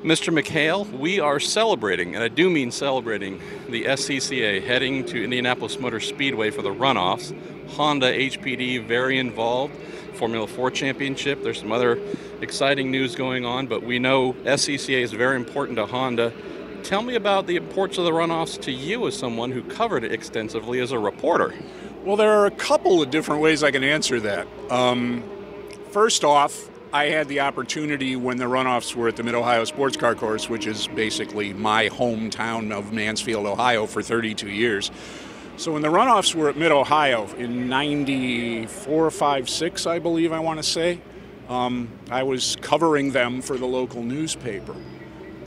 Mr. McHale, we are celebrating, and I do mean celebrating, the SCCA heading to Indianapolis Motor Speedway for the runoffs. Honda HPD very involved. Formula 4 Championship. There's some other exciting news going on, but we know SCCA is very important to Honda. Tell me about the importance of the runoffs to you as someone who covered it extensively as a reporter. Well, there are a couple of different ways I can answer that. First off, I had the opportunity when the runoffs were at the Mid-Ohio Sports Car Course, which is basically my hometown of Mansfield, Ohio, for 32 years. So when the runoffs were at Mid-Ohio in 94, 5, 6, I believe I want to say, I was covering them for the local newspaper.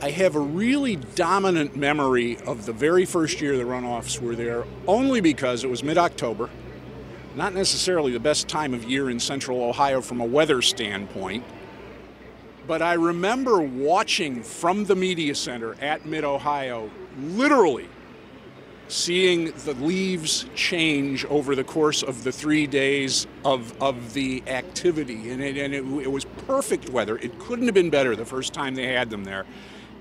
I have a really dominant memory of the very first year the runoffs were there, only because it was mid-October. Not necessarily the best time of year in central Ohio from a weather standpoint, but I remember watching from the media center at Mid-Ohio, literally seeing the leaves change over the course of the 3 days of the activity. And it was perfect weather. It couldn't have been better the first time they had them there.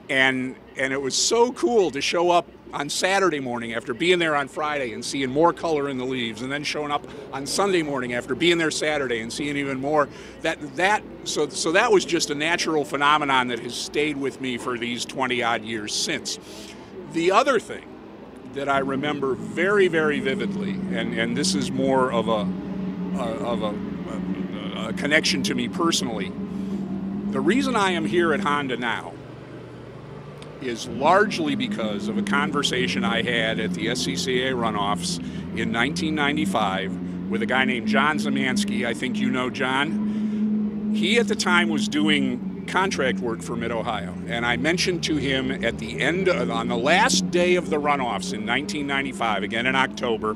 And it was so cool to show up on Saturday morning after being there on Friday and seeing more color in the leaves, and then showing up on Sunday morning after being there Saturday and seeing even more. So that was just a natural phenomenon that has stayed with me for these 20-odd years since. The other thing that I remember very, very vividly, and this is more of a connection to me personally, the reason I am here at Honda now is largely because of a conversation I had at the SCCA Runoffs in 1995 with a guy named John Zemansky. I think you know John. He at the time was doing contract work for Mid-Ohio, and I mentioned to him at the end, on the last day of the runoffs in 1995, again in October,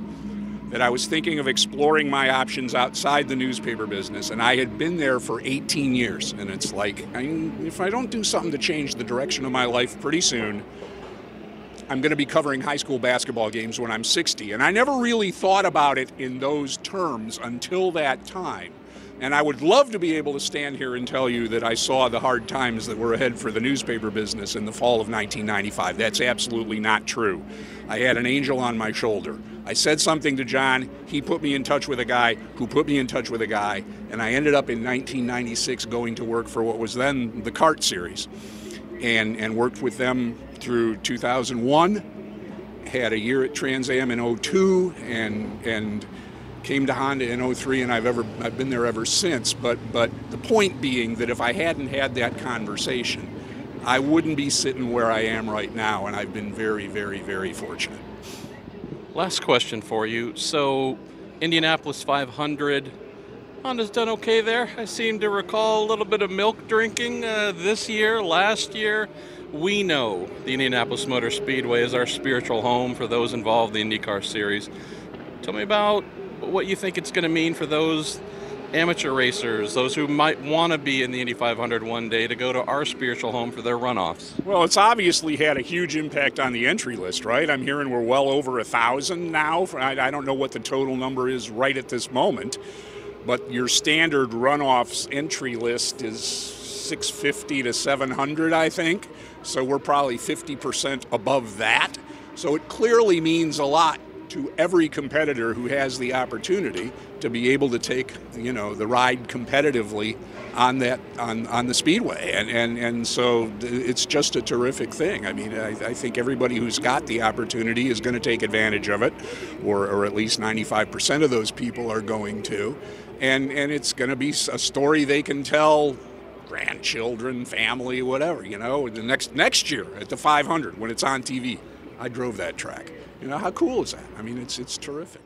that I was thinking of exploring my options outside the newspaper business, and I had been there for 18 years, and it's like, if I don't do something to change the direction of my life pretty soon, I'm going to be covering high school basketball games when I'm 60. And I never really thought about it in those terms until that time. And I would love to be able to stand here and tell you that I saw the hard times that were ahead for the newspaper business in the fall of 1995. That's absolutely not true. I had an angel on my shoulder. I said something to John, he put me in touch with a guy who put me in touch with a guy, and I ended up in 1996 going to work for what was then the Kart Series, and worked with them through 2001, had a year at Trans Am in 02, and came to Honda in 03, and I've been there ever since. But the point being that if I hadn't had that conversation, I wouldn't be sitting where I am right now, and I've been very, very, very fortunate. Last question for you. So, Indianapolis 500, Honda's done okay there. I seem to recall a little bit of milk drinking this year, last year. We know the Indianapolis Motor Speedway is our spiritual home for those involved in the IndyCar series. Tell me about what you think it's going to mean for those amateur racers, those who might want to be in the Indy 500 one day, to go to our spiritual home for their runoffs. Well, it's obviously had a huge impact on the entry list, right? I'm hearing we're well over 1,000 now. I don't know what the total number is right at this moment, but your standard runoffs entry list is 650 to 700, I think. So we're probably 50% above that. So it clearly means a lot to every competitor who has the opportunity to be able to take, the ride competitively on the speedway, and so it's just a terrific thing. I mean, I think everybody who's got the opportunity is going to take advantage of it, or at least 95% of those people are going to, and it's going to be a story they can tell grandchildren, family, whatever. The next year at the 500 when it's on TV, I drove that track. How cool is that? I mean, it's terrific.